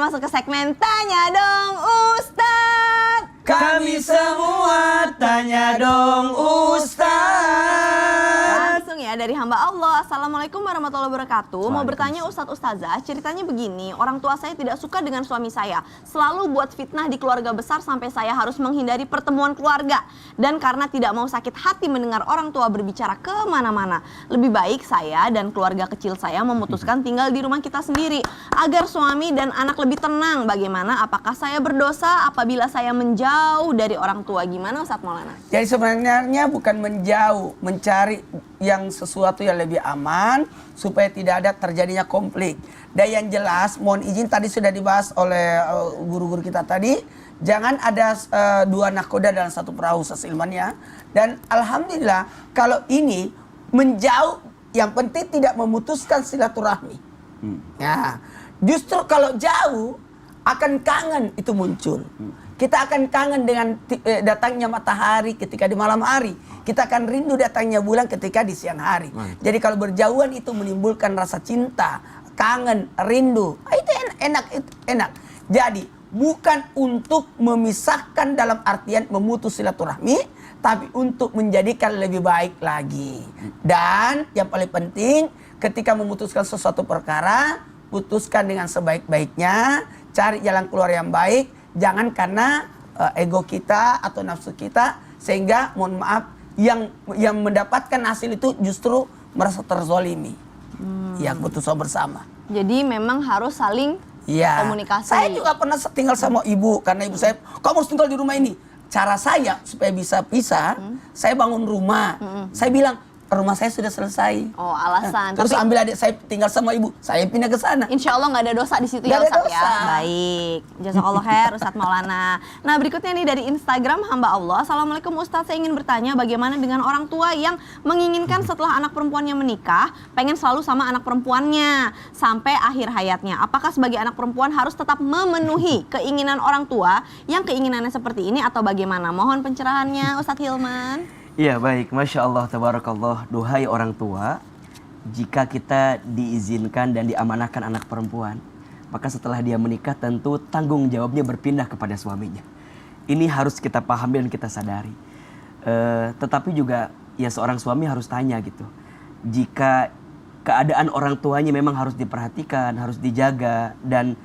masuk ke segmen Tanya Dong Ustadz. Kami semua tanya dong Ustadz. Langsung ya dari hamba Allah. Assalamualaikum warahmatullahi wabarakatuh. Mau bertanya Ustadz Ustazah, ceritanya begini. Orang tua saya tidak suka dengan suami saya. Selalu buat fitnah di keluarga besar sampai saya harus menghindari pertemuan keluarga. Dan karena tidak mau sakit hati mendengar orang tua berbicara kemana-mana, lebih baik saya dan keluarga kecil saya memutuskan tinggal di rumah kita sendiri. Agar suami dan anak lebih tenang. Bagaimana? Apakah saya berdosa apabila saya menjauh dari orang tua? Gimana Ustadz Maulana? Jadi sebenarnya bukan menjauh, mencari yang sesuatu yang lebih aman supaya tidak ada terjadinya konflik. Dan yang jelas, mohon izin tadi sudah dibahas oleh guru-guru kita tadi, jangan ada dua nahkoda dalam satu perahu sesilmannya. Dan alhamdulillah kalau ini menjauh, yang penting tidak memutuskan silaturahmi. Ya, justru kalau jauh akan kangen itu muncul. Kita akan kangen dengan datangnya matahari ketika di malam hari. Kita akan rindu datangnya bulan ketika di siang hari. Jadi kalau berjauhan itu menimbulkan rasa cinta, kangen, rindu. Itu enak. Jadi bukan untuk memisahkan dalam artian memutus silaturahmi, tapi untuk menjadikan lebih baik lagi. Dan yang paling penting ketika memutuskan sesuatu perkara, putuskan dengan sebaik-baiknya, cari jalan keluar yang baik. Jangan karena ego kita atau nafsu kita sehingga mohon maaf yang mendapatkan hasil itu justru merasa terzolimi. Yang putuskan bersama. Jadi memang harus saling komunikasi. Saya juga pernah tinggal sama ibu karena ibu saya, kamu harus tinggal di rumah ini. Cara saya supaya bisa pisah, saya bangun rumah. Saya bilang rumah saya sudah selesai. Oh, alasan. Terus ambil adik saya tinggal sama ibu, saya pindah ke sana. Insya Allah nggak ada dosa di situ ya Ustadz ya. Baik, jazakallah khair Ustadz Maulana. Nah berikutnya nih dari Instagram hamba Allah. Assalamualaikum Ustadz, saya ingin bertanya bagaimana dengan orang tua yang menginginkan setelah anak perempuannya menikah, pengen selalu sama anak perempuannya sampai akhir hayatnya. Apakah sebagai anak perempuan harus tetap memenuhi keinginan orang tua yang keinginannya seperti ini atau bagaimana? Mohon pencerahannya Ustadz Hilman. Iya baik, Masya Allah, Tabarakallah. Duhai orang tua, jika kita diizinkan dan diamanahkan anak perempuan, maka setelah dia menikah tentu tanggung jawabnya berpindah kepada suaminya. Ini harus kita pahami dan kita sadari. Tetapi juga ya seorang suami harus tanya gitu. Jika keadaan orang tuanya memang harus diperhatikan, harus dijaga, dan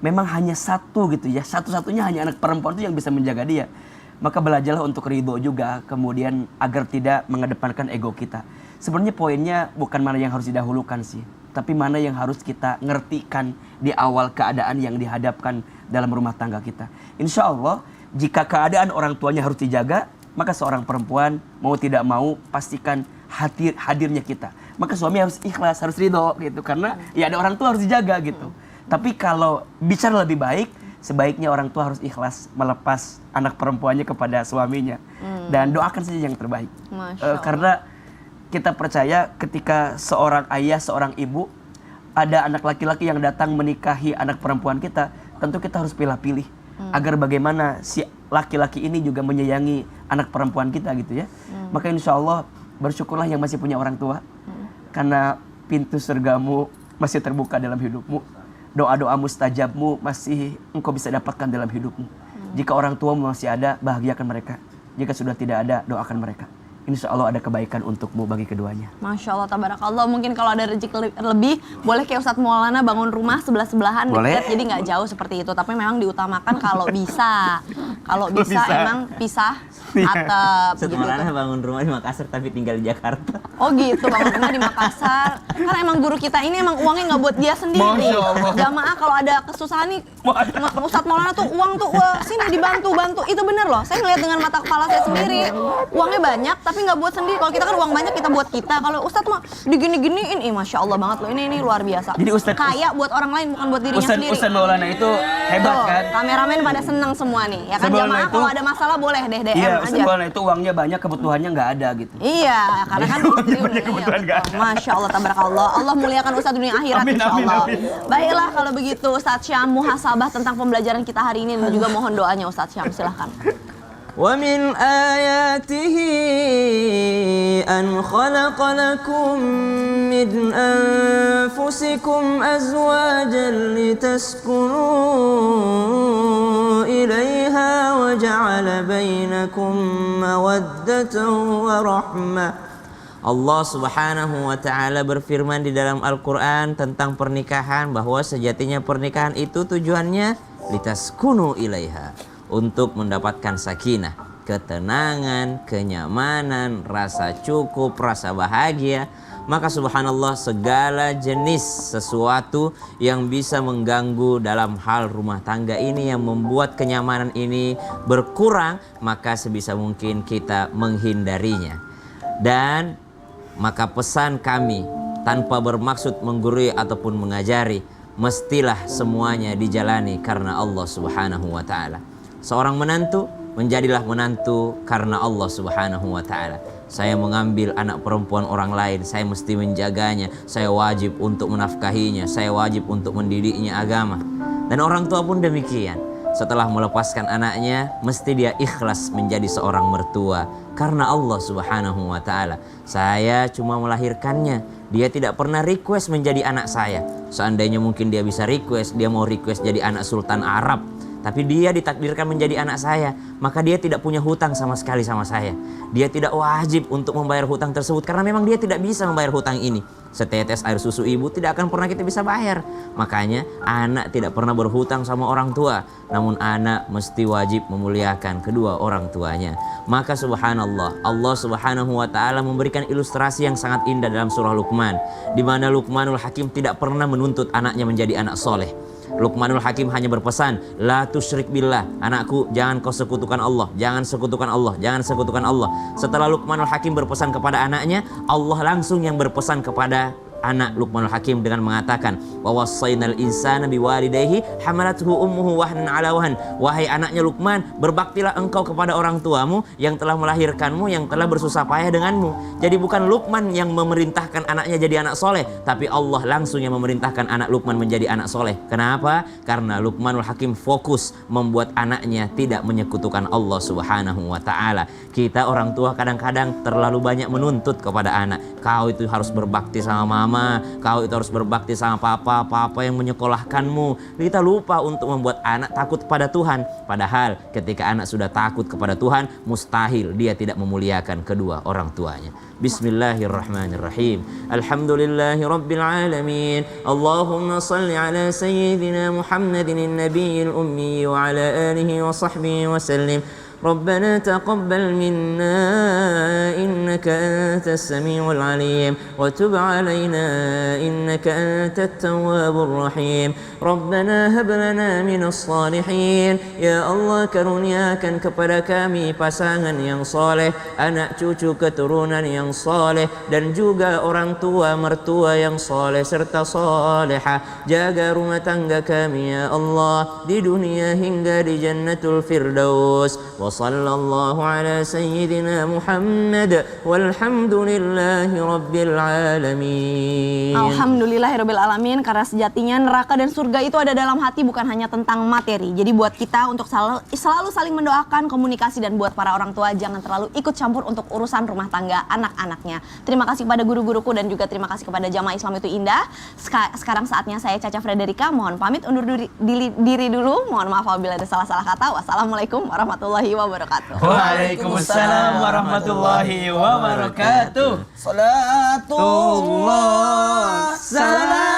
memang hanya satu gitu ya, satu-satunya hanya anak perempuan itu yang bisa menjaga dia, maka belajarlah untuk ridho juga, kemudian agar tidak mengedepankan ego kita. Sebenarnya poinnya bukan mana yang harus didahulukan sih, tapi mana yang harus kita ngertikan di awal keadaan yang dihadapkan dalam rumah tangga kita. Insya Allah, jika keadaan orang tuanya harus dijaga, maka seorang perempuan mau tidak mau pastikan hadirnya kita. Maka suami harus ikhlas, harus ridho gitu, karena ya ada orang tua harus dijaga gitu. Tapi kalau bicara lebih baik, sebaiknya orang tua harus ikhlas melepas anak perempuannya kepada suaminya. Dan doakan saja yang terbaik. Karena kita percaya ketika seorang ayah, seorang ibu, ada anak laki-laki yang datang menikahi anak perempuan kita, tentu kita harus pilih-pilih. Agar bagaimana si laki-laki ini juga menyayangi anak perempuan kita gitu ya. Maka insya Allah bersyukurlah yang masih punya orang tua. Karena pintu surgamu masih terbuka dalam hidupmu. Doa-doa mustajabmu masih engkau bisa dapatkan dalam hidupmu. Jika orang tua masih ada, bahagiakan mereka. Jika sudah tidak ada, doakan mereka. Insya Allah ada kebaikan untukmu bagi keduanya. Masya Allah, tabarakallah. Mungkin kalau ada rezeki lebih, boleh kayak Ustadz Maulana bangun rumah sebelah-sebelahan dekat, jadi nggak jauh seperti itu. Tapi memang diutamakan kalau bisa. Kalau bisa emang pisah atap. Ustadz Maulana bangun rumah di Makassar tapi tinggal di Jakarta. Oh gitu, bangun rumah di Makassar. Karena emang guru kita ini emang uangnya nggak buat dia sendiri. Jamaah kalau ada kesusahan nih, Ustadz Maulana tuh uang tuh, wah sini dibantu. Itu bener loh, saya ngeliat dengan mata kepala saya sendiri. Uangnya banyak tapi nggak buat sendiri. Kalau kita kan uang banyak kita buat kita. Kalau Ustadz mah digini-giniin, Masya Allah banget loh. Ini luar biasa. Jadi Ustadz kaya buat orang lain bukan buat dirinya sendiri. Ustadz Maulana itu hebat tuh, kan? Kameramen pada senang semua nih. Ya kan jamaah kalau ada masalah boleh deh DM iya, aja. Ustadz Maulana itu uangnya banyak, kebutuhannya nggak ada gitu. Iya, karena kan banyak kebutuhan nggak ada. Masya Allah, tabarakallah. Allah muliakan Ustadz dunia akhirat insya Allah. Baiklah kalau begitu Ustadz Syam, muhasabah tentang pembelajaran kita hari ini dan juga mohon doanya Ustadz Syam, silahkan. ومن آياته أن خلق لكم من أنفسكم أزواجا لتسكنوا إليها وجعل بينكم مودة ورحمة. Allah Subhanahu wa taala berfirman di dalam Al-Qur'an tentang pernikahan bahwa sejatinya pernikahan itu tujuannya litaskunu ilaiha, untuk mendapatkan sakinah, ketenangan, kenyamanan, rasa cukup, rasa bahagia. Maka subhanallah, segala jenis sesuatu yang bisa mengganggu dalam hal rumah tangga ini, yang membuat kenyamanan ini berkurang, maka sebisa mungkin kita menghindarinya. Dan maka pesan kami tanpa bermaksud menggurui ataupun mengajari, mestilah semuanya dijalani karena Allah Subhanahu wa taala. Seorang menantu, menjadilah menantu karena Allah Subhanahu wa taala. Saya mengambil anak perempuan orang lain, saya mesti menjaganya, saya wajib untuk menafkahinya, saya wajib untuk mendidiknya agama. Dan orang tua pun demikian. Setelah melepaskan anaknya, mesti dia ikhlas menjadi seorang mertua karena Allah Subhanahu wa taala. Saya cuma melahirkannya, dia tidak pernah request menjadi anak saya. Seandainya mungkin dia bisa request, dia mau request jadi anak Sultan Arab, tapi dia ditakdirkan menjadi anak saya, maka dia tidak punya hutang sama sekali sama saya. Dia tidak wajib untuk membayar hutang tersebut karena memang dia tidak bisa membayar hutang ini. Setetes air susu ibu tidak akan pernah kita bisa bayar. Makanya anak tidak pernah berhutang sama orang tua, namun anak mesti wajib memuliakan kedua orang tuanya. Maka subhanallah, Allah Subhanahu wa taala memberikan ilustrasi yang sangat indah dalam surah Luqman, di mana Luqmanul Hakim tidak pernah menuntut anaknya menjadi anak soleh. Luqmanul Hakim hanya berpesan, la tusyrik billah, anakku jangan kau sekutukan Allah, jangan sekutukan Allah, jangan sekutukan Allah. Setelah Luqmanul Hakim berpesan kepada anaknya, Allah langsung yang berpesan kepada anak Luqmanul Hakim dengan mengatakan, wa wassaynal insana biwalidayhi hamalathu ummuhu wahnan ala wahn. Wahai anaknya Luqman, berbaktilah engkau kepada orang tuamu yang telah melahirkanmu, yang telah bersusah payah denganmu. Jadi bukan Luqman yang memerintahkan anaknya jadi anak soleh, tapi Allah langsung yang memerintahkan anak Luqman menjadi anak soleh. Kenapa? Karena Luqmanul Hakim fokus membuat anaknya tidak menyekutukan Allah Subhanahu wa taala. Kita orang tua kadang-kadang terlalu banyak menuntut kepada anak, kau itu harus berbakti sama mama, kau itu harus berbakti sama papa yang menyekolahkanmu. Kita lupa untuk membuat anak takut kepada Tuhan. Padahal ketika anak sudah takut kepada Tuhan, mustahil dia tidak memuliakan kedua orang tuanya. Bismillahirrahmanirrahim. Alhamdulillahi rabbil alamin. Allahumma salli ala sayyidina Muhammadin nabiyil ummi wa ala alihi wa sahbihi wa sallim. ربنا تقبل منا إنك أنت السميع العليم وتب علينا إنك أنت التواب الرحيم ربنا هب لنا من الصالحين يا الله karuniakan kepada kami pasangan yang soleh, anak cucu keturunan yang soleh, dan juga orang tua mertua yang soleh serta soleha. Jaga rumah tangga kami ya Allah, di dunia hingga di jannatul firdaus. وصلى الله على سيدنا محمد والحمد لله رب العالمين. Alhamdulillahirabbil alamin, karena sejatinya neraka dan surga itu ada dalam hati, bukan hanya tentang materi. Jadi buat kita untuk selalu saling mendoakan, komunikasi, dan buat para orang tua jangan terlalu ikut campur untuk urusan rumah tangga anak-anaknya. Terima kasih kepada guru-guruku dan juga terima kasih kepada Jamaah Islam Itu Indah. Sekarang saatnya saya Caca Frederika mohon pamit undur diri dulu. Mohon maaf apabila ada salah-salah kata. Wassalamualaikum warahmatullahi wabarakatuh. Waalaikumsalam warahmatullahi wabarakatuh. Salatu